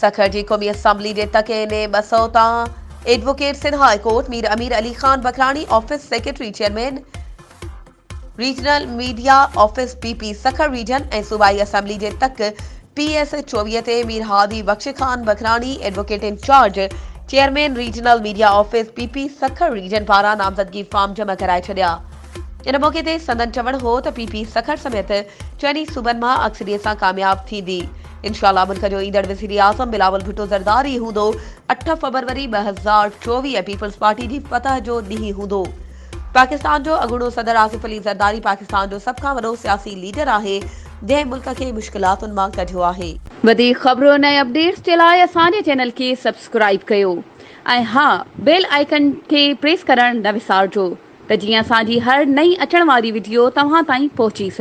सखर की कौमी असम्बली के तके ने बसौता advocate Sindh high court Mir Amir Ali Khan Bakrani office secretary chairman regional media office PP Sukkur region ए सूबाई असम्बली के तक PS 24 ते Mir Hadi Bakhsh Khan Bakrani advocate incharge chairman regional media office PP Sukkur region पारा नामजदगी फॉर्म जमा कराए छड़िया। इन मौके ते संदन चवण हो त पीपी सखर समेत चइनी सूबन मां अक्सरियत सां कामयाब थींदी। इंशाअल्लाह मुल्क जो ईंदड़ वज़ीर आज़म बिलावल भुट्टो ज़रदारी हूंदो 8 फरवरी 2024 पीपल्स पार्टी जी फतह जो ॾींहुं हूंदो। पाकिस्तान जो अगूणो सदर आसिफ अली ज़रदारी पाकिस्तान जो सब खां वॾो सियासी लीडर आहे जंहिं मुल्क खे मुश्किलातुनि मां कढियो आहे। वधीक ख़बरूं ऐं अपडेट्स जे लाइ असांजे चैनल खे सब्सक्राइब कयो ऐं हा बेल आइकन खे प्रेस करणु न विसारिजो त जीअं असांजी हर नई अचण वारी वीडियो तव्हां ताईं पहुची सघे।